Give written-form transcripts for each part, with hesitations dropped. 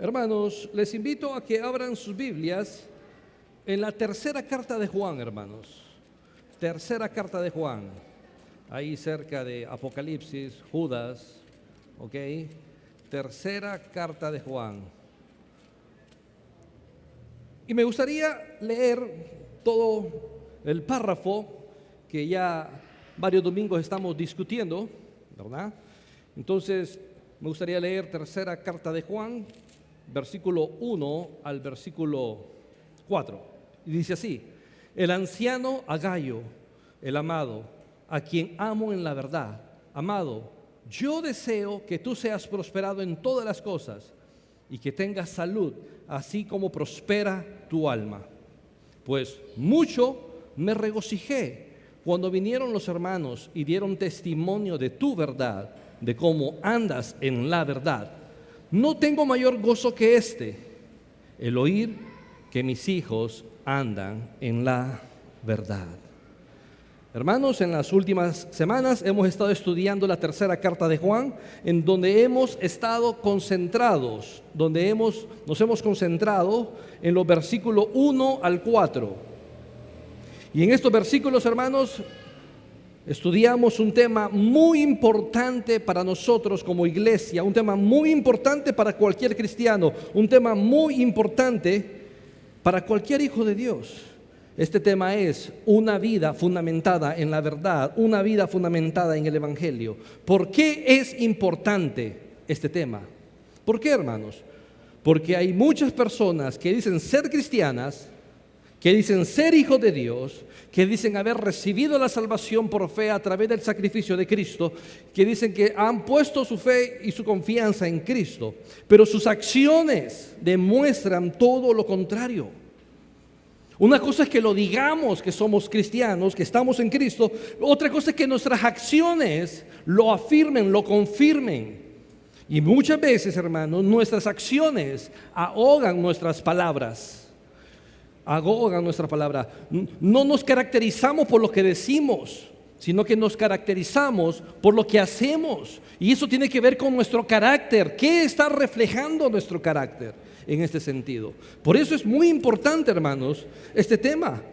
Hermanos, les invito a que abran sus Biblias en la tercera carta de Juan, hermanos. Tercera carta de Juan, ahí cerca de Apocalipsis, Judas, ¿ok? Tercera carta de Juan. Y me gustaría leer todo el párrafo que ya varios domingos estamos discutiendo, ¿verdad? Entonces, me gustaría leer tercera carta de Juan, versículo 1 al versículo 4. Y dice así: el anciano Agayo, el amado, a quien amo en la verdad. Amado, yo deseo que tú seas prosperado en todas las cosas y que tengas salud, así como prospera tu alma. Pues mucho me regocijé cuando vinieron los hermanos y dieron testimonio de tu verdad, de cómo andas en la verdad. No tengo mayor gozo que este, el oír que mis hijos andan en la verdad. Hermanos, en las últimas semanas hemos estado estudiando la tercera carta de Juan, en donde hemos estado concentrados, nos hemos concentrado en los versículos 1 al 4. Y en estos versículos, hermanos, estudiamos un tema muy importante para nosotros como iglesia, un tema muy importante para cualquier cristiano, un tema muy importante para cualquier hijo de Dios. Este tema es una vida fundamentada en la verdad, una vida fundamentada en el Evangelio. ¿Por qué es importante este tema? ¿Por qué, hermanos? Porque hay muchas personas que dicen ser cristianas, que dicen ser hijos de Dios, que dicen haber recibido la salvación por fe a través del sacrificio de Cristo, que dicen que han puesto su fe y su confianza en Cristo, pero sus acciones demuestran todo lo contrario. Una cosa es que lo digamos que somos cristianos, que estamos en Cristo. Otra cosa es que nuestras acciones lo afirmen, lo confirmen. Y muchas veces, hermanos, nuestras acciones ahogan nuestras palabras. Ahogan nuestra palabra. No nos caracterizamos por lo que decimos, sino que nos caracterizamos por lo que hacemos. Y eso tiene que ver con nuestro carácter. ¿Qué está reflejando nuestro carácter en este sentido? Por eso es muy importante, hermanos, este tema.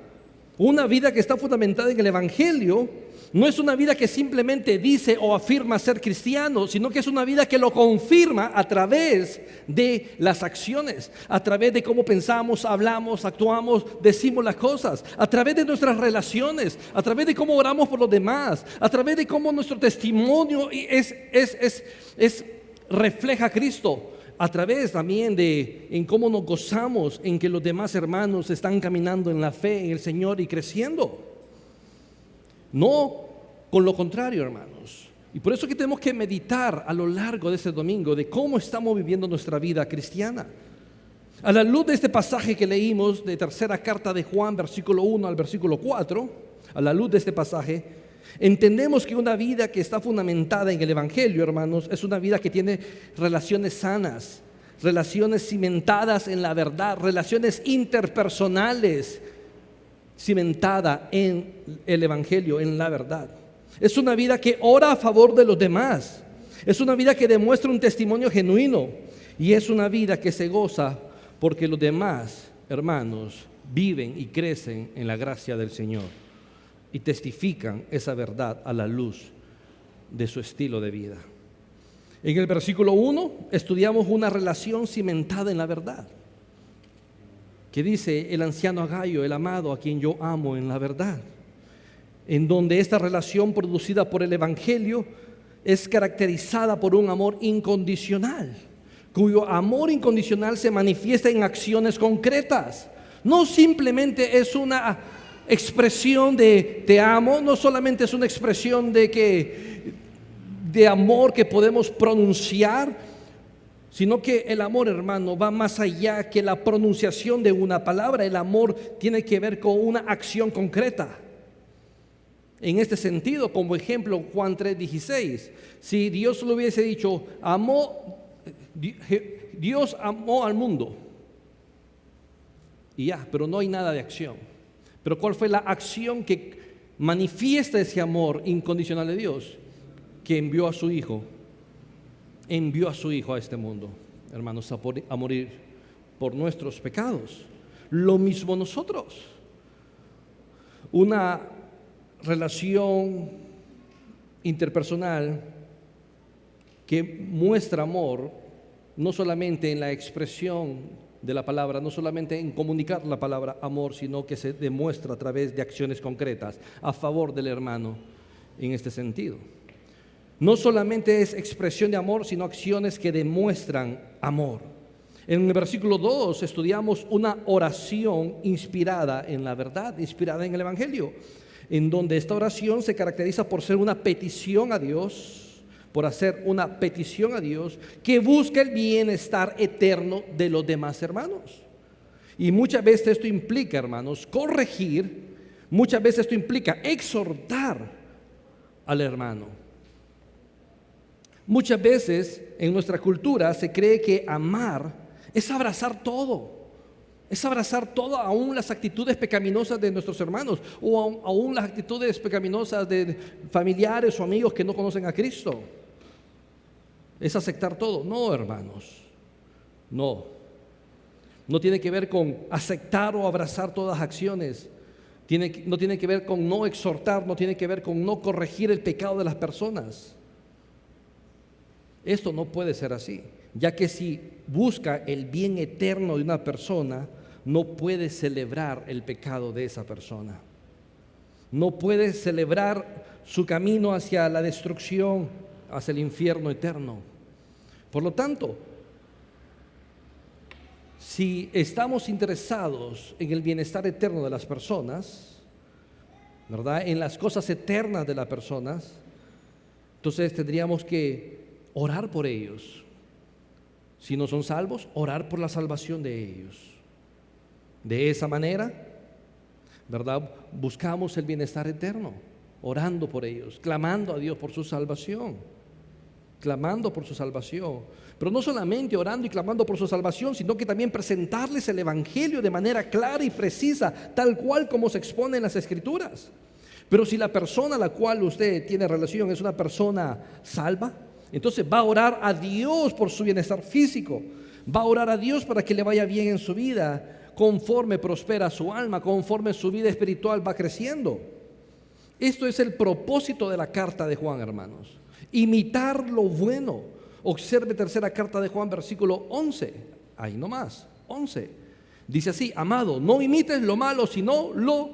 Una vida que está fundamentada en el Evangelio no es una vida que simplemente dice o afirma ser cristiano, sino que es una vida que lo confirma a través de las acciones, a través de cómo pensamos, hablamos, actuamos, decimos las cosas, a través de nuestras relaciones, a través de cómo oramos por los demás, a través de cómo nuestro testimonio refleja a Cristo, a través también de en cómo nos gozamos en que los demás hermanos están caminando en la fe en el Señor y creciendo. No con lo contrario, hermanos. Y por eso que tenemos que meditar a lo largo de este domingo de cómo estamos viviendo nuestra vida cristiana. A la luz de este pasaje que leímos de tercera carta de Juan, versículo 1 al versículo 4, a la luz de este pasaje, entendemos que una vida que está fundamentada en el Evangelio, hermanos, es una vida que tiene relaciones sanas, relaciones cimentadas en la verdad, relaciones interpersonales cimentada en el Evangelio, en la verdad. Es una vida que ora a favor de los demás. Es una vida que demuestra un testimonio genuino. Y es una vida que se goza porque los demás, hermanos, viven y crecen en la gracia del Señor y testifican esa verdad a la luz de su estilo de vida. En el versículo 1 estudiamos una relación cimentada en la verdad, que dice el anciano Agayo, el amado, a quien yo amo en la verdad, en donde esta relación producida por el Evangelio es caracterizada por un amor incondicional, cuyo amor incondicional se manifiesta en acciones concretas. No simplemente es una expresión de te amo, no solamente es una expresión de amor que podemos pronunciar, sino que el amor, hermano, va más allá que la pronunciación de una palabra. El amor tiene que ver con una acción concreta. En este sentido, como ejemplo, Juan 3:16, si Dios lo hubiese dicho, Dios amó al mundo, y ya, pero no hay nada de acción. Pero ¿cuál fue la acción que manifiesta ese amor incondicional de Dios? Que envió a su Hijo a este mundo. hermanos, a morir por nuestros pecados. Lo mismo nosotros. Una relación interpersonal que muestra amor no solamente en la expresión de la palabra, no solamente en comunicar la palabra amor, sino que se demuestra a través de acciones concretas a favor del hermano en este sentido. No solamente es expresión de amor, sino acciones que demuestran amor. En el versículo 2 estudiamos una oración inspirada en la verdad, inspirada en el Evangelio, en donde esta oración se caracteriza por ser una petición a Dios, por hacer una petición a Dios que busca el bienestar eterno de los demás hermanos. Y muchas veces esto implica, hermanos, corregir, muchas veces esto implica exhortar al hermano. Muchas veces en nuestra cultura se cree que amar es abrazar todo. Es abrazar todo, aún las actitudes pecaminosas de nuestros hermanos, o aún las actitudes pecaminosas de familiares o amigos que no conocen a Cristo. Es aceptar todo. No, hermanos, no. No tiene que ver con aceptar o abrazar todas las acciones. No tiene que ver con no exhortar, no tiene que ver con no corregir el pecado de las personas. Esto no puede ser así, ya que si busca el bien eterno de una persona, no puede celebrar el pecado de esa persona. No puede celebrar su camino hacia la destrucción, hacia el infierno eterno. Por lo tanto, si estamos interesados en el bienestar eterno de las personas, ¿verdad?, en las cosas eternas de las personas, entonces tendríamos que orar por ellos. Si no son salvos, orar por la salvación de ellos. De esa manera, ¿verdad?, buscamos el bienestar eterno, orando por ellos, clamando a Dios por su salvación, clamando por su salvación. Pero no solamente orando y clamando por su salvación, sino que también presentarles el Evangelio de manera clara y precisa, tal cual como se expone en las Escrituras. Pero si la persona a la cual usted tiene relación es una persona salva, entonces va a orar a Dios por su bienestar físico, va a orar a Dios para que le vaya bien en su vida, conforme prospera su alma, conforme su vida espiritual va creciendo. Esto es el propósito de la carta de Juan, hermanos. Imitar lo bueno. Observe tercera carta de Juan, versículo 11. Ahí nomás, 11. Dice así: amado, no imites lo malo, sino lo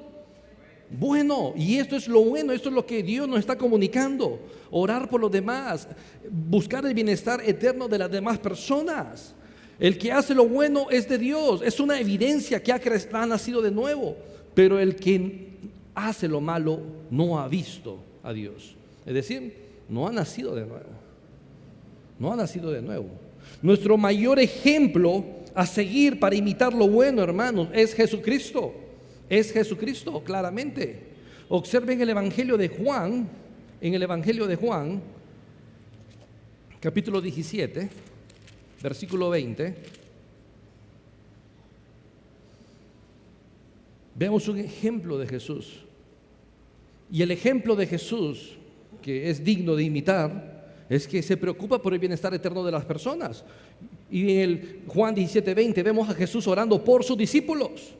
bueno. Y esto es lo bueno, esto es lo que Dios nos está comunicando. Orar por los demás, buscar el bienestar eterno de las demás personas. El que hace lo bueno es de Dios, es una evidencia que ha nacido de nuevo. Pero el que hace lo malo no ha visto a Dios. Es decir, no ha nacido de nuevo. No ha nacido de nuevo. Nuestro mayor ejemplo a seguir para imitar lo bueno, hermanos, es Jesucristo. Es Jesucristo, claramente. Observen el Evangelio de Juan, en el Evangelio de Juan, capítulo 17, versículo 20. Vemos un ejemplo de Jesús. Y el ejemplo de Jesús, que es digno de imitar, es que se preocupa por el bienestar eterno de las personas. Y en el Juan 17:20 vemos a Jesús orando por sus discípulos.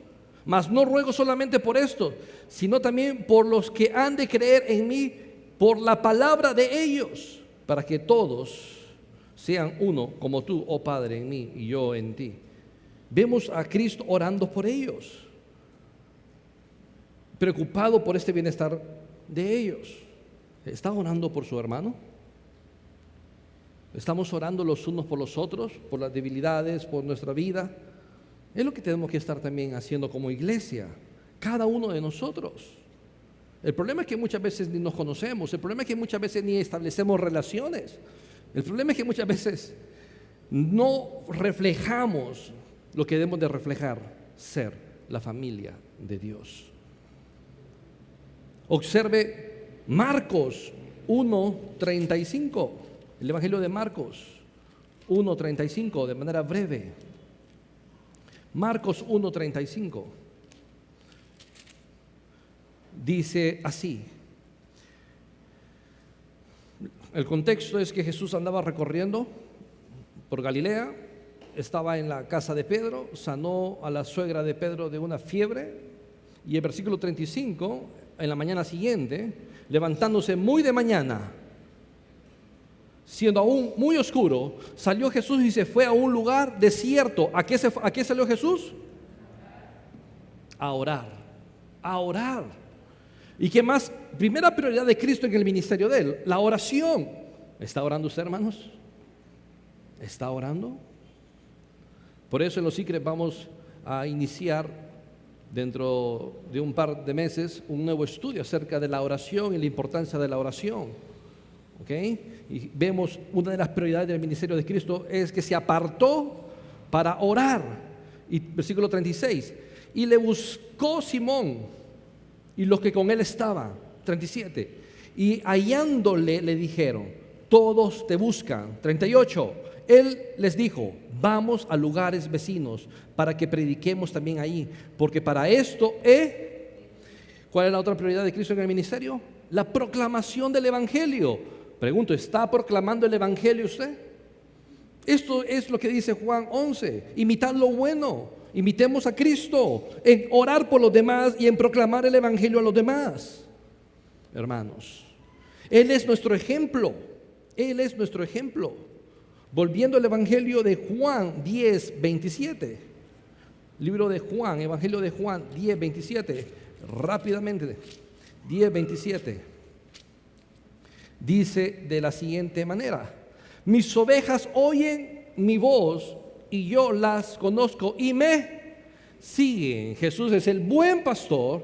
Mas no ruego solamente por esto, sino también por los que han de creer en mí por la palabra de ellos, para que todos sean uno, como tú, oh Padre, en mí y yo en ti. Vemos a Cristo orando por ellos, preocupado por este bienestar de ellos. ¿Está orando por su hermano? ¿Estamos orando los unos por los otros, por las debilidades, por nuestra vida? Es lo que tenemos que estar también haciendo como iglesia, cada uno de nosotros. El problema es que muchas veces ni nos conocemos, el problema es que muchas veces ni establecemos relaciones, el problema es que muchas veces no reflejamos lo que debemos de reflejar, ser la familia de Dios. Observe Marcos 1:35, el Evangelio de Marcos 1:35, de manera breve. Marcos 1:35 dice así. El contexto es que Jesús andaba recorriendo por Galilea estaba en la casa de Pedro, sanó a la suegra de Pedro de una fiebre, y el versículo 35, en la mañana siguiente, levantándose muy de mañana, siendo aún muy oscuro, salió Jesús y se fue a un lugar desierto. ¿A qué salió Jesús? A orar, a orar. ¿Y qué más? Primera prioridad de Cristo en el ministerio de Él, la oración. ¿Está orando usted, hermanos? ¿Está orando? Por eso en los Secret vamos a iniciar dentro de un par de meses un nuevo estudio acerca de la oración y la importancia de la oración. ¿Ok? Y vemos una de las prioridades del ministerio de Cristo es que se apartó para orar. Y versículo 36, y le buscó Simón y los que con él estaban. 37, y hallándole le dijeron, todos te buscan. 38, él les dijo, vamos a lugares vecinos para que prediquemos también ahí, porque para esto ¿cuál es la otra prioridad de Cristo en el ministerio? La proclamación del evangelio. Pregunto, ¿está proclamando el evangelio usted? Esto es lo que dice Juan 11, imitad lo bueno, imitemos a Cristo en orar por los demás y en proclamar el evangelio a los demás. Hermanos, Él es nuestro ejemplo, Él es nuestro ejemplo. Volviendo al evangelio de Juan 10, 27, libro de Juan, evangelio de Juan 10, 27, rápidamente, 10, 27, dice de la siguiente manera, mis ovejas oyen mi voz y yo las conozco y me siguen. Jesús es el buen pastor,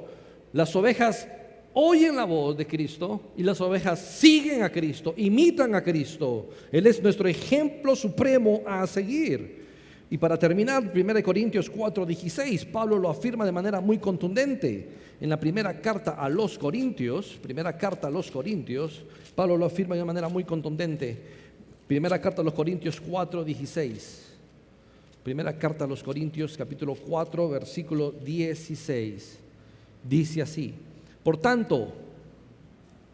las ovejas oyen la voz de Cristo y las ovejas siguen a Cristo, imitan a Cristo. Él es nuestro ejemplo supremo a seguir. Y para terminar, 1 Corintios 4:16, Pablo lo afirma de manera muy contundente. En la primera carta a los Corintios, Pablo lo afirma de manera muy contundente. Primera carta a los Corintios 4:16. Primera carta a los Corintios, capítulo 4, versículo 16. Dice así: por tanto,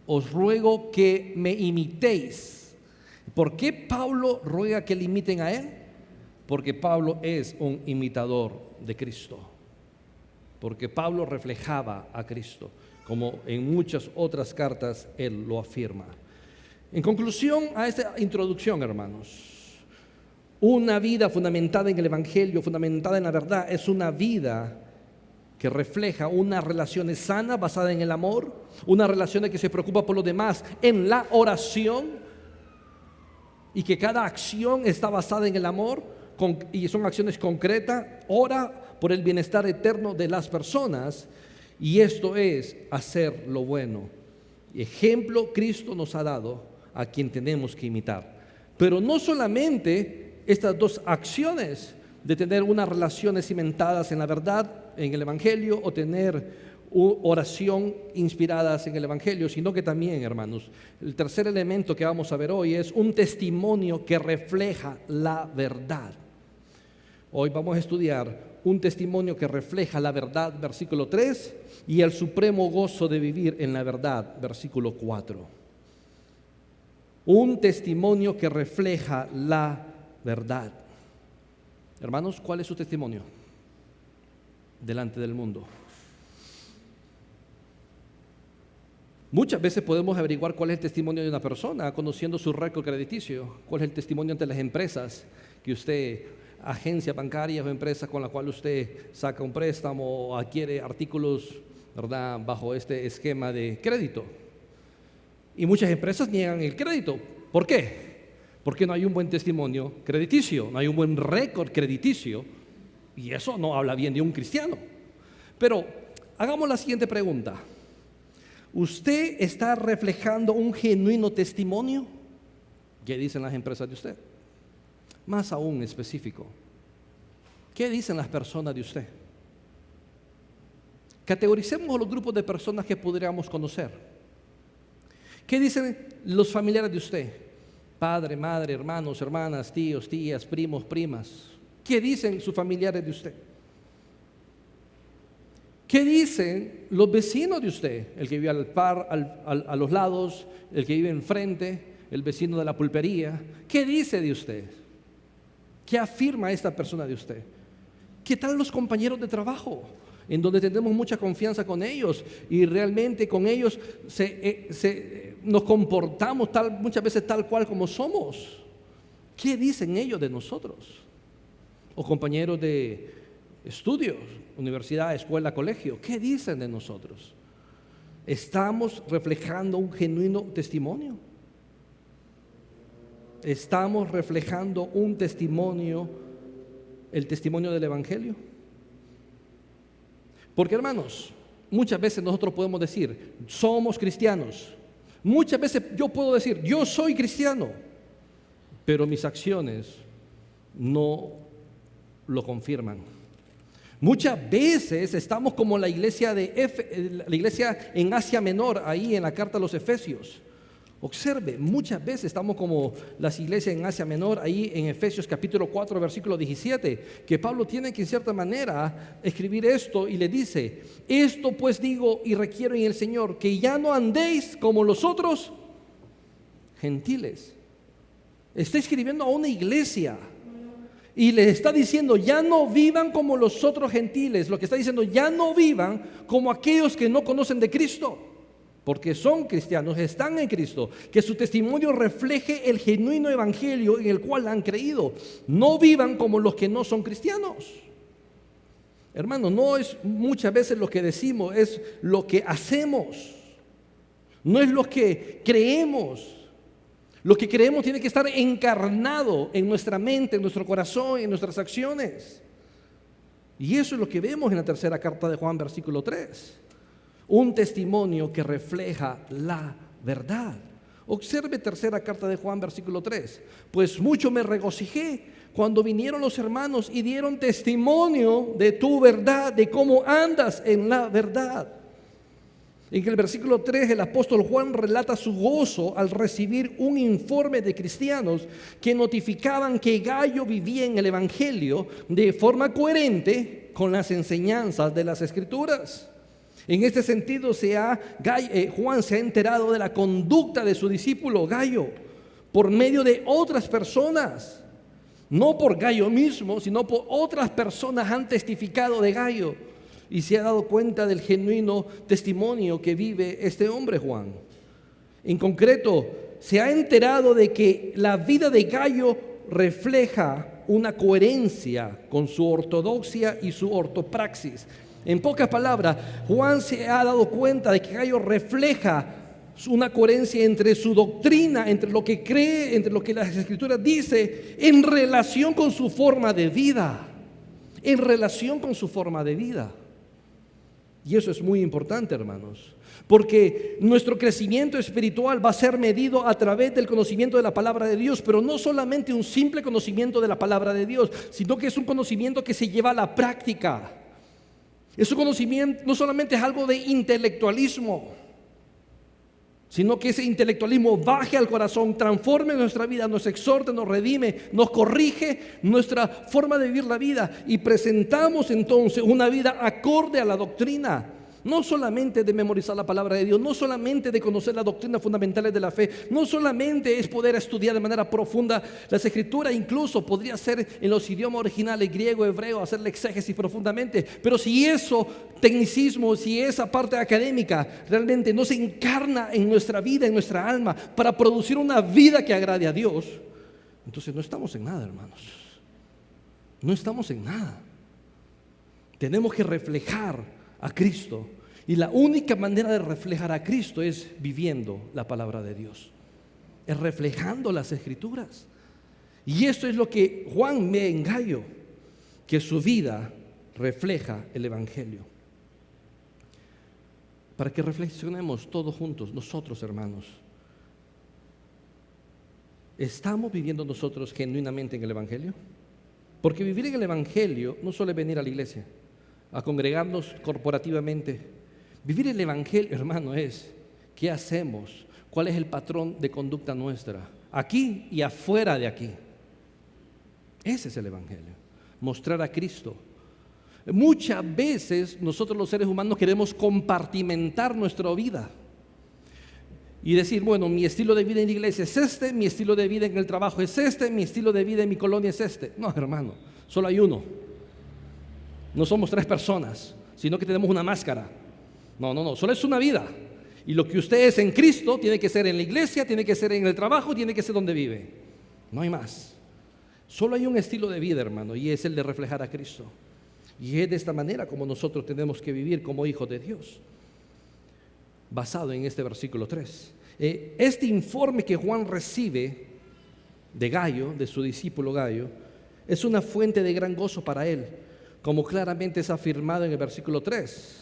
os ruego que me imitéis. ¿Por qué Pablo ruega que le imiten a él? Porque Pablo es un imitador de Cristo. Porque Pablo reflejaba a Cristo, como en muchas otras cartas él lo afirma. En conclusión a esta introducción, hermanos, una vida fundamentada en el Evangelio, fundamentada en la verdad, es una vida que refleja una relación sana basada en el amor, una relación que se preocupa por los demás en la oración, y que cada acción está basada en el amor y son acciones concretas. Ora por el bienestar eterno de las personas, y esto es hacer lo bueno. Ejemplo Cristo nos ha dado a quien tenemos que imitar. Pero no solamente estas dos acciones de tener unas relaciones cimentadas en la verdad, en el Evangelio, o tener oración inspiradas en el Evangelio, sino que también, hermanos, el tercer elemento que vamos a ver hoy es un testimonio que refleja la verdad. Hoy vamos a estudiar un testimonio que refleja la verdad, versículo 3, y el supremo gozo de vivir en la verdad, versículo 4. Un testimonio que refleja la verdad. Hermanos, ¿cuál es su testimonio delante del mundo? Muchas veces podemos averiguar cuál es el testimonio de una persona conociendo su récord crediticio, cuál es el testimonio ante las empresas que usted, agencias bancarias o empresas con las cuales usted saca un préstamo o adquiere artículos, ¿verdad?, bajo este esquema de crédito. Y muchas empresas niegan el crédito. ¿Por qué? Porque no hay un buen testimonio crediticio, no hay un buen récord crediticio, y eso no habla bien de un cristiano. Pero hagamos la siguiente pregunta: ¿usted está reflejando un genuino testimonio? ¿Qué dicen las empresas de usted? Más aún específico, ¿qué dicen las personas de usted? Categoricemos los grupos de personas que podríamos conocer. ¿Qué dicen los familiares de usted? Padre, madre, hermanos, hermanas, tíos, tías, primos, primas. ¿Qué dicen sus familiares de usted? ¿Qué dicen los vecinos de usted? El que vive a los lados, el que vive enfrente, el vecino de la pulpería. ¿Qué dice de usted? ¿Qué afirma esta persona de usted? ¿Qué tal los compañeros de trabajo? En donde tenemos mucha confianza con ellos y realmente con ellos nos comportamos muchas veces tal cual como somos. ¿Qué dicen ellos de nosotros? O compañeros de estudios, universidad, escuela, colegio, ¿qué dicen de nosotros? ¿Estamos reflejando un genuino testimonio? ¿Estamos reflejando un testimonio, el testimonio del Evangelio? Porque, hermanos, muchas veces nosotros podemos decir, somos cristianos. Muchas veces yo puedo decir, yo soy cristiano, pero mis acciones no lo confirman. Muchas veces estamos como la iglesia en Asia Menor, ahí en la carta a los Efesios. Observe, muchas veces estamos como las iglesias en Asia Menor, ahí en Efesios capítulo 4, versículo 17, que Pablo tiene que en cierta manera escribir esto y le dice, esto pues digo y requiero en el Señor, que ya no andéis como los otros gentiles. Está escribiendo a una iglesia y le está diciendo, ya no vivan como los otros gentiles. Lo que está diciendo, ya no vivan como aquellos que no conocen de Cristo, porque son cristianos, están en Cristo, que su testimonio refleje el genuino evangelio en el cual han creído. No vivan como los que no son cristianos. Hermano, no es muchas veces lo que decimos, es lo que hacemos. No es lo que creemos. Lo que creemos tiene que estar encarnado en nuestra mente, en nuestro corazón, en nuestras acciones. Y eso es lo que vemos en la tercera carta de Juan, versículo 3. Un testimonio que refleja la verdad. Observe tercera carta de Juan, versículo 3. Pues mucho me regocijé cuando vinieron los hermanos y dieron testimonio de tu verdad, de cómo andas en la verdad. En el versículo 3 el apóstol Juan relata su gozo al recibir un informe de cristianos que notificaban que Gayo vivía en el evangelio de forma coherente con las enseñanzas de las Escrituras. En este sentido Juan se ha enterado de la conducta de su discípulo Gayo por medio de otras personas. No por Gayo mismo, sino por otras personas han testificado de Gayo y se ha dado cuenta del genuino testimonio que vive este hombre Juan. En concreto, se ha enterado de que la vida de Gayo refleja una coherencia con su ortodoxia y su ortopraxis. En pocas palabras, Juan se ha dado cuenta de que Gayo refleja una coherencia entre su doctrina, entre lo que cree, entre lo que las Escrituras dice, en relación con su forma de vida. En relación con su forma de vida. Y eso es muy importante, hermanos, porque nuestro crecimiento espiritual va a ser medido a través del conocimiento de la palabra de Dios, pero no solamente un simple conocimiento de la palabra de Dios, sino que es un conocimiento que se lleva a la práctica. Ese conocimiento no solamente es algo de intelectualismo, sino que ese intelectualismo baje al corazón, transforme nuestra vida, nos exhorta, nos redime, nos corrige nuestra forma de vivir la vida y presentamos entonces una vida acorde a la doctrina. No solamente de memorizar la palabra de Dios, no solamente de conocer las doctrinas fundamentales de la fe, no solamente es poder estudiar de manera profunda las Escrituras, incluso podría ser en los idiomas originales, griego, hebreo, hacer la exégesis profundamente, pero si eso, tecnicismo, si esa parte académica realmente no se encarna en nuestra vida, en nuestra alma, para producir una vida que agrade a Dios, entonces no estamos en nada, hermanos. No estamos en nada. Tenemos que reflejar a Cristo. Y la única manera de reflejar a Cristo es viviendo la palabra de Dios, es reflejando las Escrituras. Y esto es lo que Juan ve en Gayo, que su vida refleja el Evangelio. Para que reflexionemos todos juntos, nosotros hermanos, ¿estamos viviendo nosotros genuinamente en el Evangelio? Porque vivir en el Evangelio no solo es venir a la iglesia, a congregarnos corporativamente. Vivir el Evangelio, hermano, es ¿qué hacemos? ¿Cuál es el patrón de conducta nuestra? Aquí y afuera de aquí. Ese es el Evangelio. Mostrar a Cristo. Muchas veces nosotros los seres humanos queremos compartimentar nuestra vida. y decir, bueno, mi estilo de vida en la iglesia es este, mi estilo de vida en el trabajo es este, mi estilo de vida en mi colonia es este. No, hermano, solo hay uno. No somos 3 personas, sino que tenemos una máscara. No, solo es una vida. Y lo que usted es en Cristo tiene que ser en la iglesia, tiene que ser en el trabajo, tiene que ser donde vive. No hay más. Solo hay un estilo de vida, hermano, y es el de reflejar a Cristo. Y es de esta manera como nosotros tenemos que vivir como hijos de Dios, basado en este versículo 3. Este informe que Juan recibe de Gayo, de su discípulo Gayo, es una fuente de gran gozo para él, como claramente es afirmado en el versículo 3.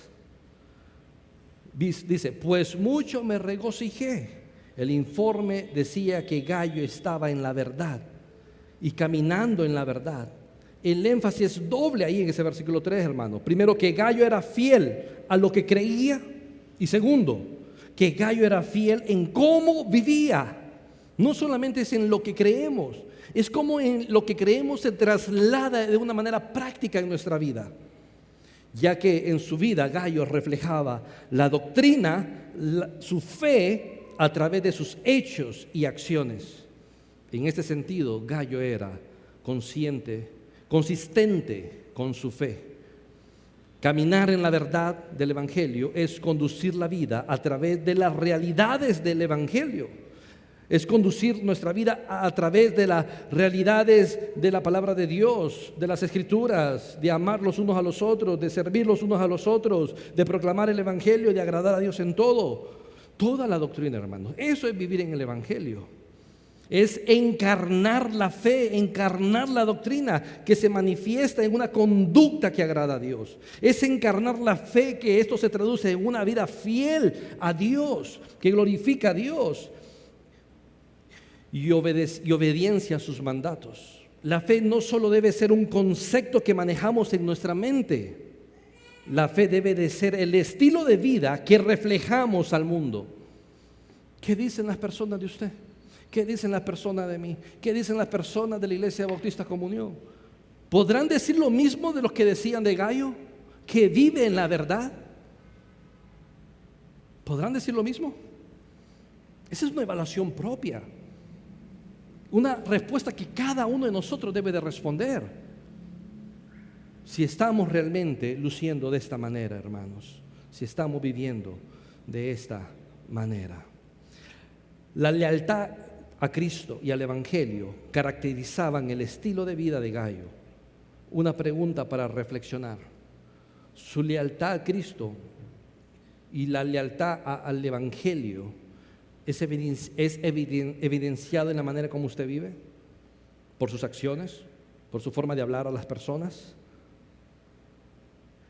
Dice, pues mucho me regocijé. El informe decía que Gayo estaba en la verdad y caminando en la verdad. El énfasis es doble ahí en ese versículo 3, hermano. Primero, que Gayo era fiel a lo que creía, y segundo, que Gayo era fiel en cómo vivía. No solamente es en lo que creemos, es como en lo que creemos se traslada de una manera práctica en nuestra vida, ya que en su vida Gayo reflejaba la doctrina, su fe a través de sus hechos y acciones. En este sentido, Gayo era consistente con su fe. Caminar en la verdad del Evangelio es conducir la vida a través de las realidades del Evangelio. Es conducir nuestra vida a través de las realidades de la palabra de Dios, de las Escrituras, de amar los unos a los otros, de servir los unos a los otros, de proclamar el Evangelio, de agradar a Dios en todo. Toda la doctrina, hermanos. Eso es vivir en el Evangelio. Es encarnar la fe, encarnar la doctrina que se manifiesta en una conducta que agrada a Dios. Es encarnar la fe, que esto se traduce en una vida fiel a Dios, que glorifica a Dios y obediencia a sus mandatos. La fe no solo debe ser un concepto que manejamos en nuestra mente. La fe debe de ser el estilo de vida que reflejamos al mundo. ¿Qué dicen las personas de usted? ¿Qué dicen las personas de mí? ¿Qué dicen las personas de la Iglesia Bautista Comunión? ¿Podrán decir lo mismo de los que decían de Gayo, que vive en la verdad? ¿Podrán decir lo mismo? Esa es una evaluación propia, una respuesta que cada uno de nosotros debe de responder. Si estamos realmente luciendo de esta manera, hermanos, si estamos viviendo de esta manera. La lealtad a Cristo y al Evangelio caracterizaban el estilo de vida de Gayo. Una pregunta para reflexionar: ¿su lealtad a Cristo y la lealtad al Evangelio es evidenciada en la manera como usted vive? ¿Por sus acciones? ¿Por su forma de hablar a las personas?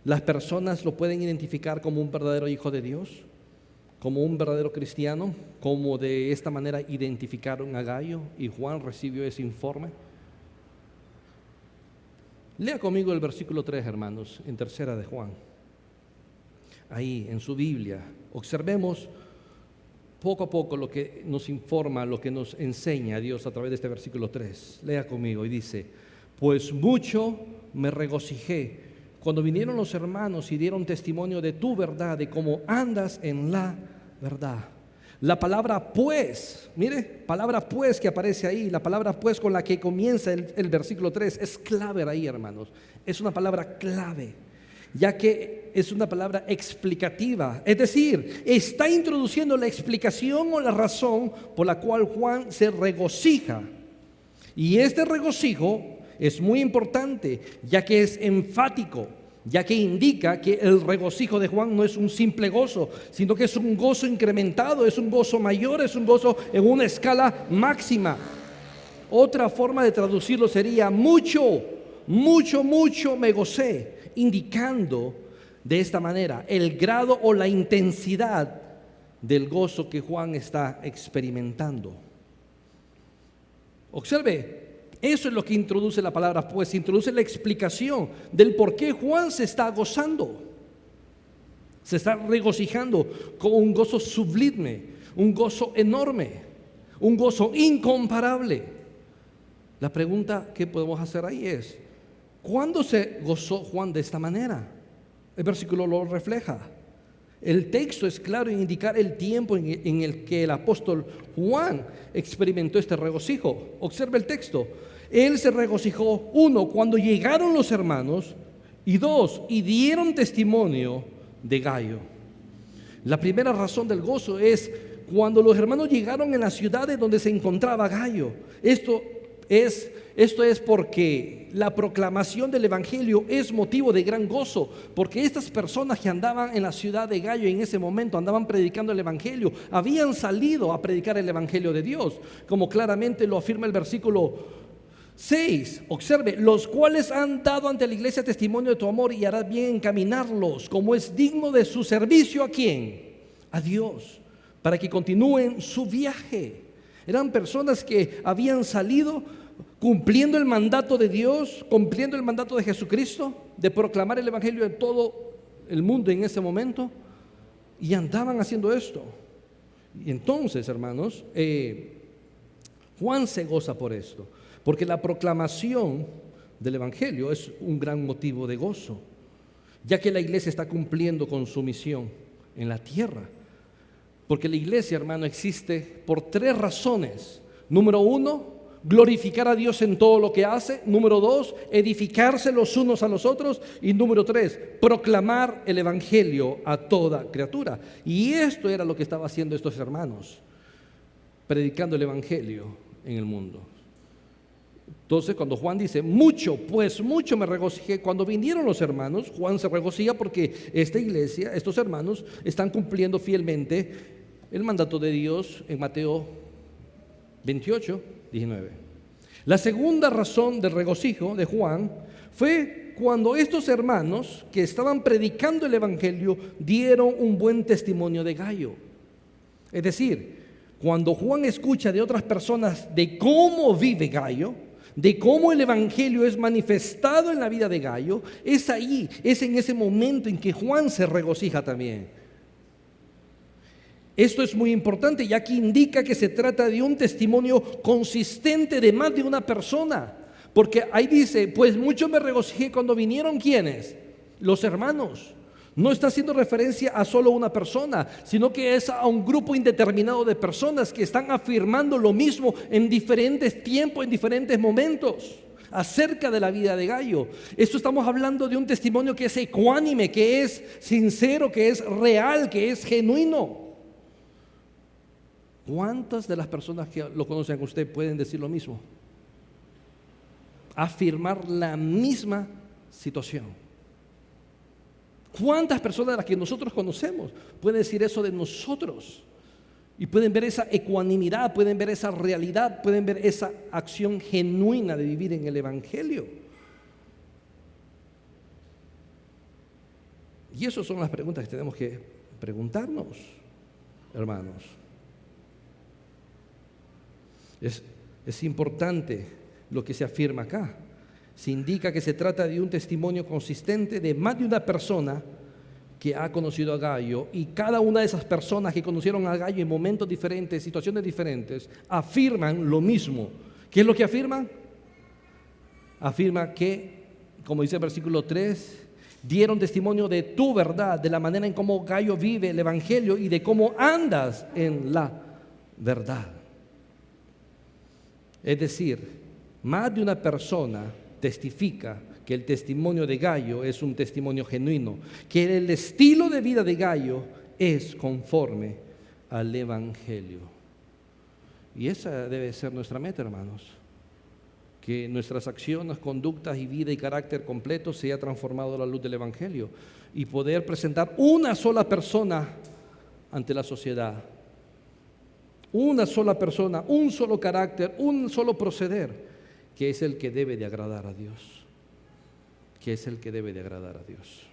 ¿Las personas lo pueden identificar como un verdadero hijo de Dios? ¿Como un verdadero cristiano? ¿Como de esta manera identificaron a Gayo y Juan recibió ese informe? Lea conmigo el versículo 3, hermanos, en tercera de Juan. Ahí en su Biblia, observemos poco a poco lo que nos informa, lo que nos enseña Dios a través de este versículo 3. Lea conmigo y dice: pues mucho me regocijé cuando vinieron los hermanos y dieron testimonio de tu verdad, de cómo andas en la verdad. La palabra pues, mire, palabra pues que aparece ahí, la palabra pues con la que comienza el versículo 3 es clave ahí, hermanos. Es una palabra clave, ya que es una palabra explicativa. Es decir, está introduciendo la explicación o la razón por la cual Juan se regocija. Y este regocijo es muy importante, ya que es enfático, ya que indica que el regocijo de Juan no es un simple gozo, sino que es un gozo incrementado, es un gozo mayor, es un gozo en una escala máxima. Otra forma de traducirlo sería mucho me gocé, indicando de esta manera el grado o la intensidad del gozo que Juan está experimentando. Observe, eso es lo que introduce la palabra pues, introduce la explicación del por qué Juan se está gozando, se está regocijando con un gozo sublime, un gozo enorme, un gozo incomparable. La pregunta que podemos hacer ahí es: ¿cuándo se gozó Juan de esta manera? El versículo lo refleja. El texto es claro en indicar el tiempo en el que el apóstol Juan experimentó este regocijo. Observe el texto. Él se regocijó, 1, cuando llegaron los hermanos, y 2, y dieron testimonio de Gayo. La primera razón del gozo es cuando los hermanos llegaron en las ciudades donde se encontraba Gayo. Esto es porque la proclamación del evangelio es motivo de gran gozo, porque estas personas que andaban en la ciudad de Gayo en ese momento andaban predicando el evangelio, habían salido a predicar el evangelio de Dios, como claramente lo afirma el versículo 6. Observe, los cuales han dado ante la iglesia testimonio de tu amor, y harás bien encaminarlos como es digno de su servicio. ¿A quién? A Dios, para que continúen su viaje. Eran personas que habían salido cumpliendo el mandato de Dios, cumpliendo el mandato de Jesucristo, de proclamar el evangelio en todo el mundo en ese momento, y andaban haciendo esto. Y entonces, hermanos, Juan se goza por esto, porque la proclamación del evangelio es un gran motivo de gozo, ya que la iglesia está cumpliendo con su misión en la tierra. Porque la iglesia, hermano, existe por 3 razones. Número 1, glorificar a Dios en todo lo que hace. Número 2, edificarse los unos a los otros. Y número 3, proclamar el evangelio a toda criatura. Y esto era lo que estaban haciendo estos hermanos, predicando el evangelio en el mundo. Entonces, cuando Juan dice mucho me regocijé cuando vinieron los hermanos, Juan se regocija porque esta iglesia, estos hermanos, están cumpliendo fielmente el mandato de Dios en Mateo 28, 19. La segunda razón del regocijo de Juan fue cuando estos hermanos que estaban predicando el evangelio dieron un buen testimonio de Gayo. Es decir, cuando Juan escucha de otras personas de cómo vive Gayo, de cómo el evangelio es manifestado en la vida de Gayo, es en ese momento en que Juan se regocija también. Esto es muy importante, ya que indica que se trata de un testimonio consistente de más de una persona, porque ahí dice, pues mucho me regocijé cuando vinieron. ¿Quiénes? Los hermanos. No está haciendo referencia a solo una persona, sino que es a un grupo indeterminado de personas que están afirmando lo mismo en diferentes tiempos, en diferentes momentos, acerca de la vida de Gayo. Esto estamos hablando de un testimonio que es ecuánime, que es sincero, que es real, que es genuino. ¿Cuántas de las personas que lo conocen a usted pueden decir lo mismo? Afirmar la misma situación. ¿Cuántas personas de las que nosotros conocemos pueden decir eso de nosotros? Y pueden ver esa ecuanimidad, pueden ver esa realidad, pueden ver esa acción genuina de vivir en el evangelio. Y esas son las preguntas que tenemos que preguntarnos, hermanos. Es importante lo que se afirma acá. Se indica que se trata de un testimonio consistente de más de una persona que ha conocido a Gayo, y cada una de esas personas que conocieron a Gayo en momentos diferentes, situaciones diferentes, afirman lo mismo. ¿Qué es lo que afirman? Afirma que, como dice el versículo 3, dieron testimonio de tu verdad, de la manera en cómo Gayo vive el evangelio y de cómo andas en la verdad. Es decir, más de una persona testifica que el testimonio de Gayo es un testimonio genuino, que el estilo de vida de Gayo es conforme al evangelio. Y esa debe ser nuestra meta, hermanos, que nuestras acciones, conductas y vida y carácter completo sea transformado a la luz del evangelio, y poder presentar una sola persona ante la sociedad, una sola persona, un solo carácter, un solo proceder, que es el que debe de agradar a Dios, que es el que debe de agradar a Dios.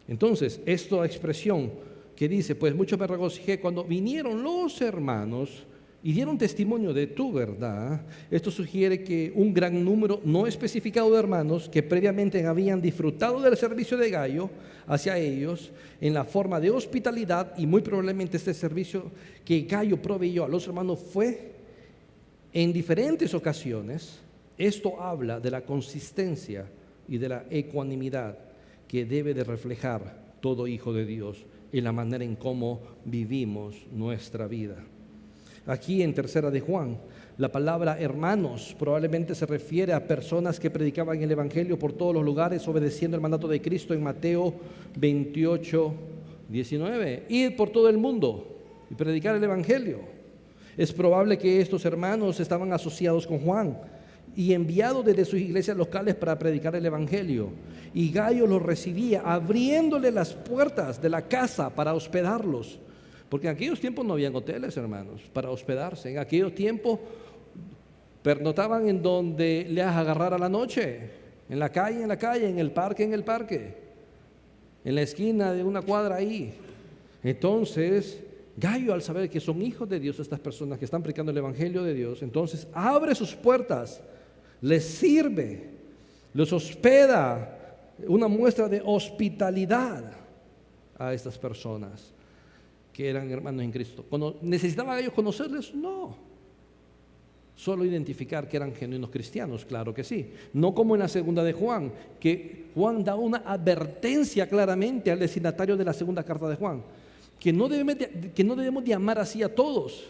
Entonces, esta expresión que dice, pues mucho me regocijé cuando vinieron los hermanos y dieron testimonio de tu verdad, esto sugiere que un gran número no especificado de hermanos que previamente habían disfrutado del servicio de Gayo hacia ellos en la forma de hospitalidad, y muy probablemente este servicio que Gayo proveyó a los hermanos fue en diferentes ocasiones. Esto habla de la consistencia y de la ecuanimidad que debe de reflejar todo hijo de Dios y la manera en cómo vivimos nuestra vida. Aquí en Tercera de Juan, la palabra hermanos probablemente se refiere a personas que predicaban el evangelio por todos los lugares, obedeciendo el mandato de Cristo en Mateo 28:19. Ir por todo el mundo y predicar el evangelio. Es probable que estos hermanos estaban asociados con Juan y enviados desde sus iglesias locales para predicar el evangelio. Y Gayo los recibía, abriéndole las puertas de la casa para hospedarlos. Porque en aquellos tiempos no habían hoteles, hermanos, para hospedarse. En aquellos tiempos pernotaban en donde les agarrara la noche, en la calle, en el parque, en la esquina de una cuadra ahí. Entonces, Gayo, al saber que son hijos de Dios, estas personas que están predicando el evangelio de Dios, entonces abre sus puertas, les sirve, los hospeda, una muestra de hospitalidad a estas personas que eran hermanos en Cristo. Cuando necesitaban ellos conocerles, no. Solo identificar que eran genuinos cristianos, claro que sí. No como en la segunda de Juan, que Juan da una advertencia claramente al destinatario de la segunda carta de Juan, que no debemos de amar así a todos,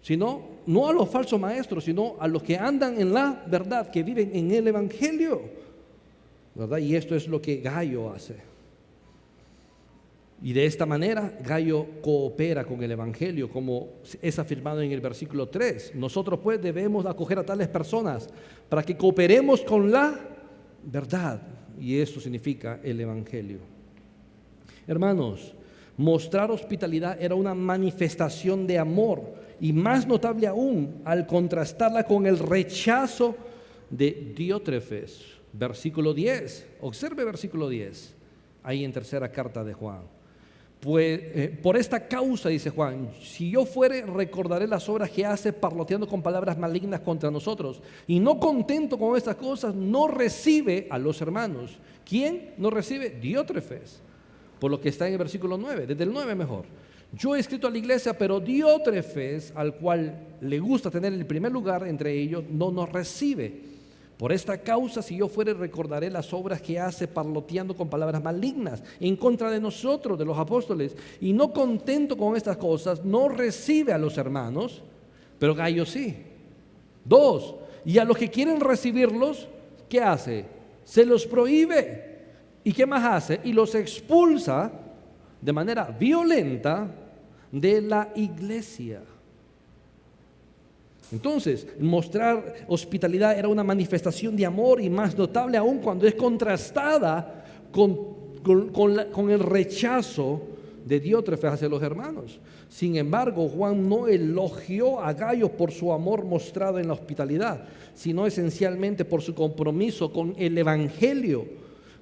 sino no a los falsos maestros, sino a los que andan en la verdad, que viven en el evangelio, ¿verdad? Y esto es lo que Gayo hace. Y de esta manera Gayo coopera con el evangelio, como es afirmado en el versículo 3. Nosotros pues debemos acoger a tales personas para que cooperemos con la verdad, y esto significa el evangelio. Hermanos, mostrar hospitalidad era una manifestación de amor, y más notable aún al contrastarla con el rechazo de Diótrefes. Versículo 10, observe versículo 10, ahí en tercera carta de Juan. Pues por esta causa, dice Juan, si yo fuere, recordaré las obras que hace, parloteando con palabras malignas contra nosotros. Y no contento con estas cosas, no recibe a los hermanos. ¿Quién no recibe? Diótrefes. Por lo que está en el versículo 9, desde el 9 mejor. Yo he escrito a la iglesia, pero Diótrefes, al cual le gusta tener el primer lugar entre ellos, no nos recibe. Por esta causa, si yo fuere, recordaré las obras que hace, parloteando con palabras malignas en contra de nosotros, de los apóstoles. Y no contento con estas cosas, no recibe a los hermanos, pero Gayo sí. 2, y a los que quieren recibirlos, ¿qué hace? Se los prohíbe. ¿Y qué más hace? Y los expulsa de manera violenta de la iglesia. Entonces, mostrar hospitalidad era una manifestación de amor, y más notable aún cuando es contrastada con el rechazo de Diótrefes hacia los hermanos. Sin embargo, Juan no elogió a Gayo por su amor mostrado en la hospitalidad, sino esencialmente por su compromiso con el evangelio,